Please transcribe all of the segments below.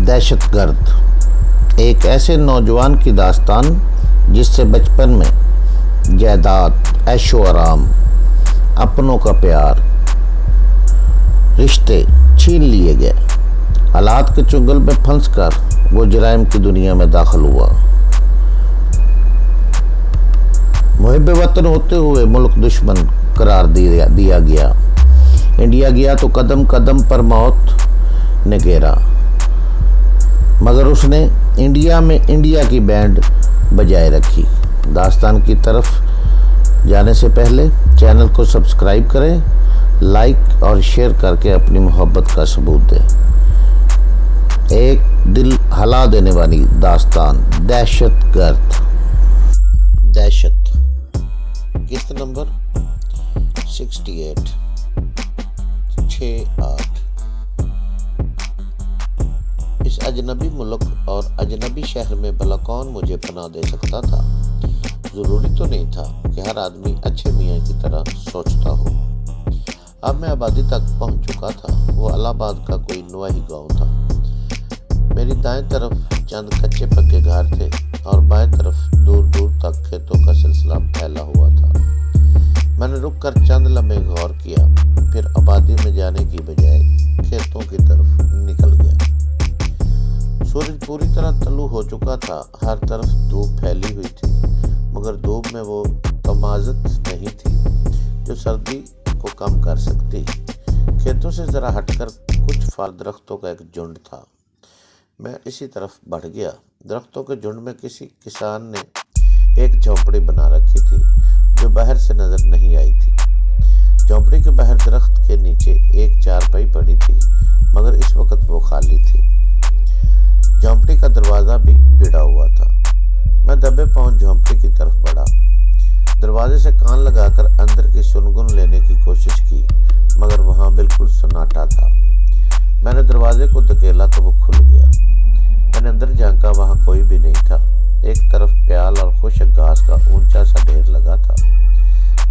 دہشت گرد ایک ایسے نوجوان کی داستان جس سے بچپن میں جائیداد، عیش و آرام، اپنوں کا پیار، رشتے چھین لیے گئے۔ حالات کے چنگل میں پھنس کر وہ جرائم کی دنیا میں داخل ہوا۔ محب وطن ہوتے ہوئے ملک دشمن قرار دیا گیا۔ انڈیا گیا تو قدم قدم پر موت نے گھیرا، مگر اس نے انڈیا میں انڈیا کی بینڈ بجائے رکھی۔ داستان کی طرف جانے سے پہلے چینل کو سبسکرائب کریں، لائک اور شیئر کر کے اپنی محبت کا ثبوت دیں۔ ایک دل ہلا دینے والی داستان، دہشت گرد۔ دہشت، قسط نمبر 68 68۔ اس اجنبی ملک اور اجنبی شہر میں بھلا کون مجھے پناہ دے سکتا تھا؟ ضروری تو نہیں تھا کہ ہر آدمی اچھے میاں کی طرح سوچتا ہو۔ اب میں آبادی تک پہنچ چکا تھا۔ وہ الہ آباد کا کوئی نواحی گاؤں تھا۔ میری دائیں طرف چند کچے پکے گھر تھے اور بائیں طرف دور دور تک کھیتوں کا سلسلہ پھیلا ہوا تھا۔ میں نے رک کر چند لمحے غور کیا، پھر آبادی میں جانے کی بجائے کھیتوں کی طرف نکل گیا۔ سورج پوری طرح طلوع ہو چکا تھا، ہر طرف دھوپ پھیلی ہوئی تھی، مگر دھوپ میں وہ تمازت نہیں تھی جو سردی کو کم کر سکتی۔ کھیتوں سے ذرا ہٹ کر کچھ پھل درختوں کا ایک جھنڈ تھا۔ میں اسی طرف بڑھ گیا۔ درختوں کے جھنڈ میں کسی کسان نے ایک جھونپڑی بنا رکھی تھی جو باہر سے نظر نہیں آئی تھی۔ جھونپڑی کے باہر درخت کے نیچے ایک چارپائی پڑی تھی، مگر اس وقت وہ خالی تھی۔ جھونپڑی کا دروازہ بھی بھیڑا ہوا تھا۔ میں دبے پاؤں جھونپڑی کی طرف بڑھا۔ دروازے سے کان لگا کر اندر کی سنگن لینے کی کوشش کی، مگر وہاں بالکل سناٹا تھا۔ میں نے دروازے کو دھکیلا تو وہ کھل گیا۔ میں نے اندر جھانکا، وہاں کوئی بھی نہیں تھا۔ ایک طرف پیال اور خشک گھاس کا اونچا سا ڈھیر لگا تھا،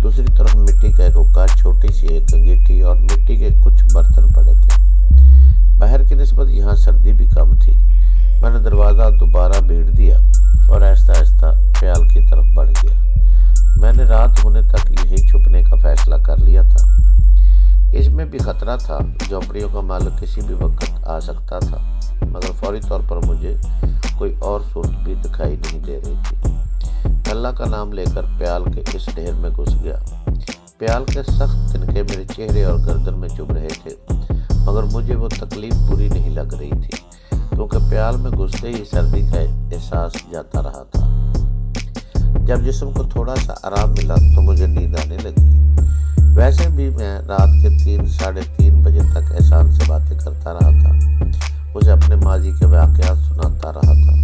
دوسری طرف مٹی کا ایک حقہ، چھوٹی سی ایک انگیٹھی اور مٹی کے کچھ برتن پڑے تھے۔ باہر کی نسبت یہاں سردی بھی کم تھی۔ میں نے دروازہ دوبارہ بھیڑ دیا اور آہستہ آہستہ پیال کی طرف بڑھ گیا۔ میں نے رات ہونے تک یہیں چھپنے کا فیصلہ کر لیا تھا۔ اس میں بھی خطرہ تھا، جھونپڑیوں کا مالک کسی بھی وقت آ سکتا تھا، مگر فوری طور پر مجھے کوئی اور صورت بھی دکھائی نہیں دے رہی تھی۔ اللہ کا نام لے کر پیال کے اس ڈھیر میں گھس گیا۔ پیال کے سخت تنکے میرے چہرے اور گردن میں چبھ رہے تھے، مگر مجھے وہ تکلیف بری نہیں لگ رہی تھی، کیونکہ پیال میں گھستے ہی سردی کا احساس جاتا رہا تھا۔ جب جسم کو تھوڑا سا آرام ملا تو مجھے نیند آنے لگی۔ ویسے بھی میں رات کے 3 ساڑھے 3 بجے تک احسان سے باتیں کرتا رہا تھا، اسے اپنے ماضی کے واقعات سناتا رہا تھا۔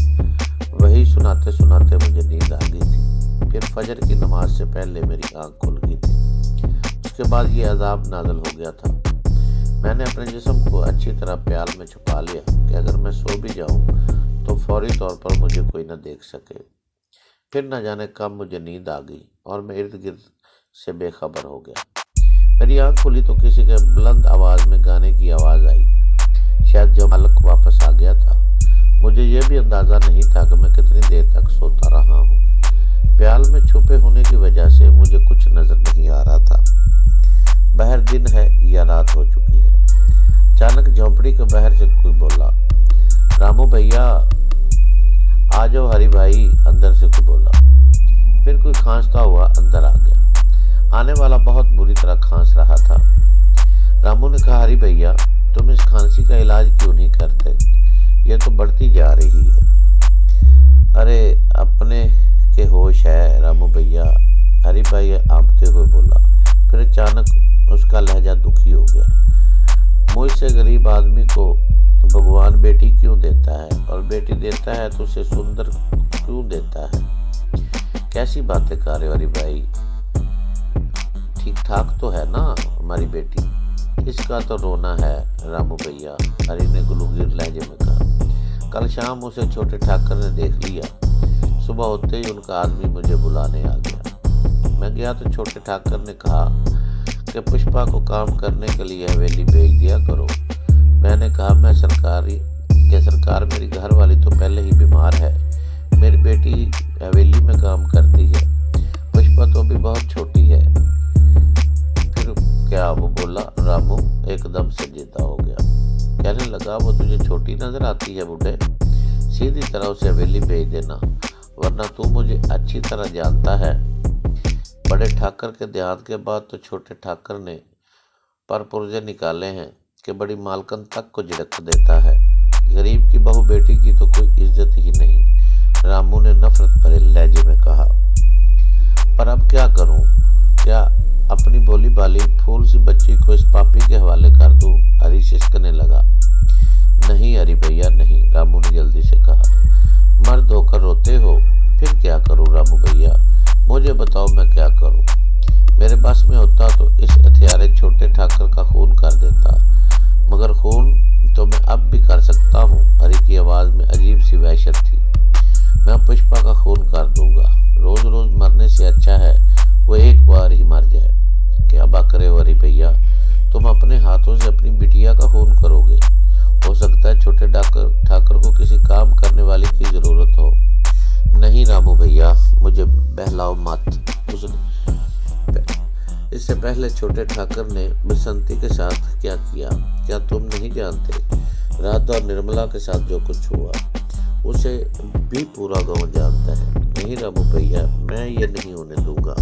وہی سناتے سناتے مجھے نیند آ گئی تھی۔ پھر فجر کی نماز سے پہلے میری آنکھ کھل گئی تھی۔ اس کے بعد یہ عذاب نازل ہو گیا تھا۔ میں نے اپنے جسم کو اچھی طرح پیال میں چھپا لیا کہ اگر میں سو بھی جاؤں تو فوری طور پر مجھے کوئی نہ دیکھ سکے۔ پھر نہ جانے کب مجھے نیند آ گئی اور میں ارد گرد سے بے خبر ہو گیا۔ میری آنکھ کھلی تو کسی کے بلند آواز میں گانے کی آواز آئی، شاید جو مالک واپس آ گیا تھا۔ مجھے یہ بھی اندازہ نہیں تھا کہ میں کتنی دیر تک سوتا رہا ہوں۔ پیال میں چھپے ہونے کی وجہ سے مجھے کچھ نظر نہیں آ رہا تھا، باہر دن ہے یا رات ہو چکی ہے۔ اچانک جھونپڑی کے باہر سے کوئی بولا، رامو بھیا آ جاؤ۔ ہری بھائی، اندر سے کوئی بولا۔ پھر کوئی کھانستا ہوا اندر آ گیا۔ آنے والا بہت بری طرح کھانس رہا تھا۔ رامو نے کہا، ہری بھیا تم اس کھانسی کا علاج کیوں نہیں کرتے؟ یہ تو بڑھتی جا رہی ہے۔ ارے اپنے کے ہوش ہے رامو بھیا، ہری بھائی آنکتے ہوئے بولا۔ پھر اچانک اس کا لہجہ دکھی ہو گیا۔ مجھ سے غریب آدمی کو بھگوان بیٹی کیوں دیتا ہے، اور بیٹی دیتا ہے تو اسے سندر کیوں دیتا ہے؟ کیسی باتیں کر رہے ہو ہری بھائی؟ ٹھیک ٹھاک تو ہے نا ہماری بیٹی؟ اس کا تو رونا ہے رامو بھیا، ہری نے گلوگیر لہجے میں کہا۔ کل شام اسے چھوٹے ٹھاکر نے دیکھ لیا۔ صبح ہوتے ہی ان کا آدمی مجھے بلانے آ گیا۔ میں گیا تو چھوٹے ٹھاکر نے کہا کہ پشپا کو کام کرنے کے لیے حویلی بھیج دیا کرو۔ میں نے کہا میں سرکاری کہ سرکار میری گھر والی تو پہلے ہی بیمار ہے، میری بیٹی حویلی میں کام کرتی ہے، پشپا تو بھی بہت چھوٹی ہے۔ پھر کیا وہ بولا؟ رامو ایک دم سنجیدہ ہو گیا، کہنے لگا وہ تجھے چھوٹی نظر آتی ہے بوڑھے، سیدھی طرح اسے حویلی بھیج دینا، ورنہ تو مجھے اچھی طرح جانتا ہے، بڑے ٹھاکر کے دیہات کے بعد تو چھوٹے ٹھاکر نے پر پرزے نکالے ہیں کہ بڑی مالکن تک کو جھڑک دیتا ہے، غریب کی بہو بیٹی کی تو کوئی عزت ہی نہیں۔ رامو نے نفرت بھرے لہجے میں کہا، پر اب کیا کروں؟ کیا اپنی بولی بالی پھول سی بچی کو اس پاپی کے حوالے کر دوں؟ ہری سسکنے لگا۔ نہیں ہری بھیا نہیں، رامو نے جلدی سے کہا، مرد ہو کر روتے ہو، پھر کیا کروں رامو بھیا، مجھے بتاؤ میں کیا کروں؟ میرے پاس میں ہوتا تو اس ہتھیارے چھوٹے ٹھاکر کا خون کر دیتا، مگر خون تو میں اب بھی کر سکتا ہوں۔ ہری کی آواز میں عجیب سی وحشت تھی۔ میں پشپا کا خون کر دوں گا، روز روز مرنے سے اچھا ہے وہ ایک بار ہی مر جائے۔ کیا بک رہے ہو ہری بھیا، تم اپنے ہاتھوں سے اپنی بٹیا کا خون کرو گے؟ ہو سکتا ہے چھوٹے ٹھاکر کو کسی کام کرنے والی کی ضرورت ہو۔ نہیں رامو بھیا، مجھے بہلاؤ مت۔ اس سے پہلے چھوٹے ٹھاکر نے بسنتی کے ساتھ کیا کیا، کیا تم نہیں جانتے؟ رادھا اور نرملا کے ساتھ جو کچھ ہوا اسے بھی پورا گاؤں جانتا ہے۔ نہیں رامو بھیا، میں یہ نہیں ہونے دوں گا،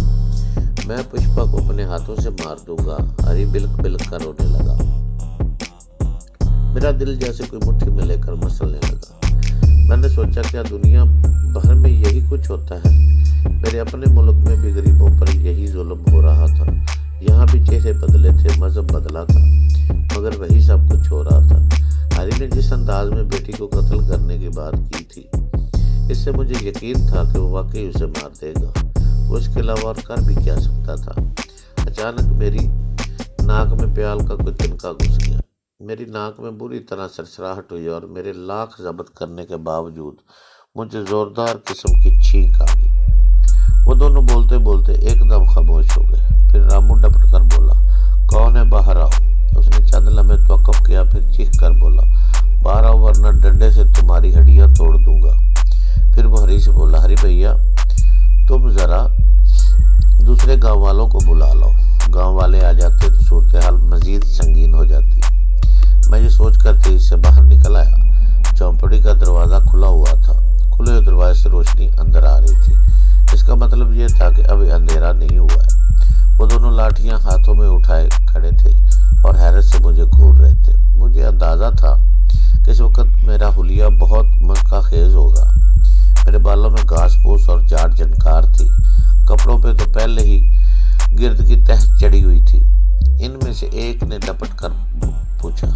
میں پشپا کو اپنے ہاتھوں سے مار دوں گا۔ ہری بلک بلک کر رونے لگا، میرا دل جیسے کوئی مٹھی میں لے کر مسلنے لگا۔ میں نے سوچا کیا دنیا بھر میں یہی کچھ ہوتا ہے؟ میرے اپنے ملک میں بھی غریبوں پر یہی ظلم ہو رہا تھا، یہاں بھی چہرے بدلے تھے، مذہب بدلا تھا، مگر وہی سب کچھ ہو رہا تھا۔ ہری نے جس انداز میں بیٹی کو قتل کرنے کی بات کی تھی، اس سے مجھے یقین تھا کہ وہ واقعی اسے مار دے گا، وہ اس کے علاوہ اور کر بھی کیا سکتا تھا۔ اچانک میری ناک میں پیال کا کوئی تنکا گھس گیا، میری ناک میں بری طرح سرسراہٹ ہوئی اور میرے لاکھ ضبط کرنے کے باوجود مجھے زوردار قسم کی چھینک آ گئی۔ وہ دونوں بولتے بولتے ایک دم خاموش ہو گئے۔ پھر رامو ڈپٹ کر بولا، کون ہے؟ باہر آؤ۔ اس نے چند لمحے توقف کیا، پھر چیخ کر بولا، باہر آؤ ورنہ ڈنڈے سے تمہاری ہڈیاں توڑ دوں گا۔ پھر وہ ہری سے بولا، ہری بھیا تم ذرا دوسرے گاؤں والوں کو بلا لاؤ۔ گاؤں والے آ جاتے تو صورتحال مزید سنگین ہو جاتی۔ میں یہ سوچ کر تیزی سے باہر نکل آیا۔ چوپڑی کا دروازہ کھلا ہوا تھا، کھلے ہوئے دروازے سے روشنی اندر آ رہی تھی، اس کا مطلب یہ تھا کہ ابھی اندھیرا نہیں ہوا ہے۔ وہ دونوں لاٹھیاں ہاتھوں میں اٹھائے کھڑے تھے اور حیرت سے مجھے گھور رہے تھے۔ مجھے اندازہ تھا کہ اس وقت میرا حلیہ بہت مسکا خیز ہوگا۔ میرے بالوں میں گھاس پھوس اور جاڑ جنکار تھی، کپڑوں پہ تو پہلے ہی گرد کی تہ چڑھی ہوئی تھی۔ ان میں سے ایک نے ڈپٹ کر پوچھا،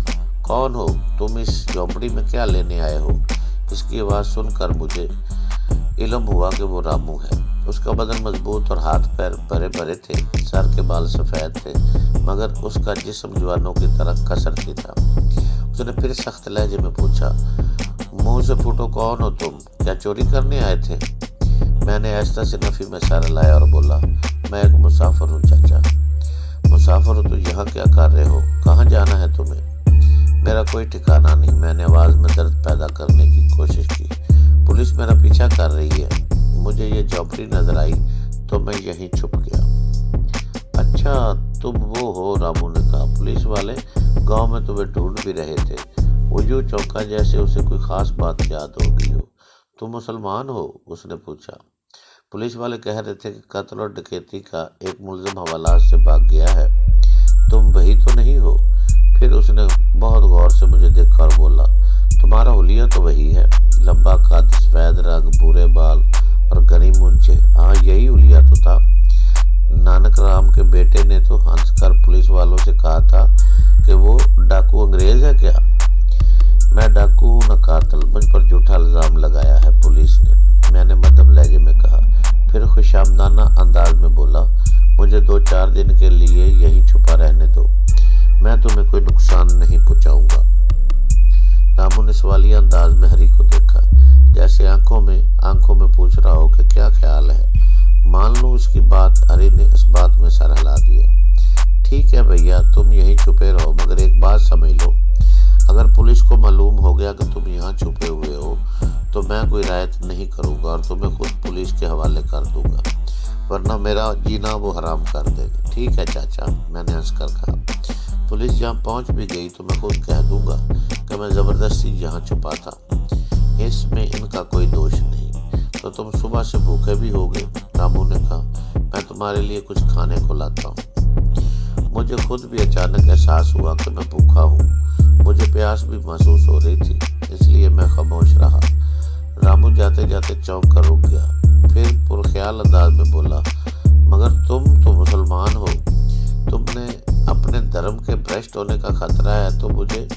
کون ہو تم؟ اس جھونپڑی میں کیا لینے آئے ہو؟ اس کی آواز سن کر مجھے علم ہوا کہ وہ رامو ہے۔ اس کا بدن مضبوط اور ہاتھ پیر بھرے بھرے تھے، سر کے بال سفید تھے، مگر اس کا جسم جوانوں کی طرح کسرتی تھا۔ اس نے پھر سخت لہجے میں پوچھا، منہ سے پھوٹو، کون ہو تم؟ کیا چوری کرنے آئے تھے؟ میں نے آہستہ سے نفی میں سر ہلایا اور بولا، میں ایک مسافر ہوں چاچا۔ مسافر ہو تو یہاں کیا کر رہے ہو؟ کہاں جانا ہے تمہیں؟ میرا کوئی ٹھکانہ نہیں۔ میں نے آواز میں درد پیدا کرنے کی کوشش کی۔ پولیس میرا پیچھا کر رہی ہے، مجھے یہ جھونپڑی نظر آئی تو میں یہیں چھپ گیا۔ اچھا تم وہ ہو؟ رامو نے کہا، پولیس والے گاؤں میں تمہیں ڈھونڈ بھی رہے تھے۔ وہ یوں چونکا جیسے اسے کوئی خاص بات یاد ہو گئی ہو۔ تم مسلمان ہو؟ اس نے پوچھا۔ پولیس والے کہہ رہے تھے کہ قتل اور ڈکیتی کا ایک ملزم حوالات سے بھاگ گیا ہے، تم وہی تو نہیں ہو؟ پھر اس نے بہت غور سے مجھے دیکھا اور بولا، تمہارا حلیہ تو وہی ہے، لمبا قد، سفید رنگ، بھورے بال اور گھنی مونچھیں۔ ہاں یہی حلیہ تو تھا۔ نانک رام کے بیٹے نے تو ہنس کر پولیس والوں سے کہا تھا کہ وہ ڈاکو انگریز ہے کیا؟ میں ڈاکو ہوں نہ قاتل، مجھ پر جھوٹا الزام لگایا ہے پولیس نے، میں نے مدھم لہجے میں کہا۔ پھر خوشامدانہ انداز میں بولا، مجھے 2-4 دن کے لیے یہیں چھپا رہنے دو، میں تمہیں کوئی نقصان نہیں پہنچاؤں گا۔ رامو نے سوالیہ انداز میں ہری کو دیکھا، جیسے آنکھوں میں پوچھ رہا ہو کہ کیا خیال ہے۔ مان لوں اس کی بات؟ ہری نے اس بات میں سر ہلا دیا۔ ٹھیک ہے بھیا، تم یہیں چھپے رہو، مگر ایک بات سمجھ لو، اگر پولیس کو معلوم ہو گیا کہ تم یہاں میں کوئی رعایت نہیں کروں گا اور تمہیں خود پولیس کے حوالے کر دوں گا، ورنہ میرا جینا وہ حرام کر دے گا۔ ٹھیک ہے چاچا، میں نے ہنس کر کہا۔ پولیس جہاں پہنچ بھی گئی تو میں خود کہہ دوں گا کہ میں زبردستی یہاں چھپا تھا، اس میں ان کا کوئی دوش نہیں۔ تو تم صبح سے بھوکے بھی ہوگے، رامو نے کہا، میں تمہارے لیے کچھ کھانے کو لاتا ہوں۔ مجھے خود بھی اچانک احساس ہوا کہ میں بھوکا ہوں، مجھے پیاس بھی محسوس ہو رہی تھی، اس لیے میں خاموش رہا۔ رامو جاتے جاتے چونک کر رک گیا، پھر پرخیال انداز میں بولا، مگر تم تو مسلمان ہو، تم نے اپنے دھرم کے بھرشٹ ہونے کا خطرہ ہے تو مجھے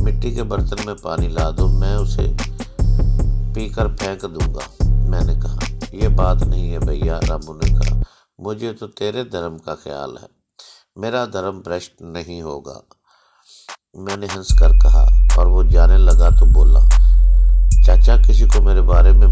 مٹی کے برتن میں پانی لا دو، میں اسے پی کر پھینک دوں گا۔ میں نے کہا، یہ بات نہیں ہے بھیا، رامو نے کہا، مجھے تو تیرے دھرم کا خیال ہے، میرا دھرم بھرشٹ نہیں ہوگا۔ میں نے ہنس کر کہا اور وہ جانے لگا تو بولا، چاچا کسی کو میرے بارے میں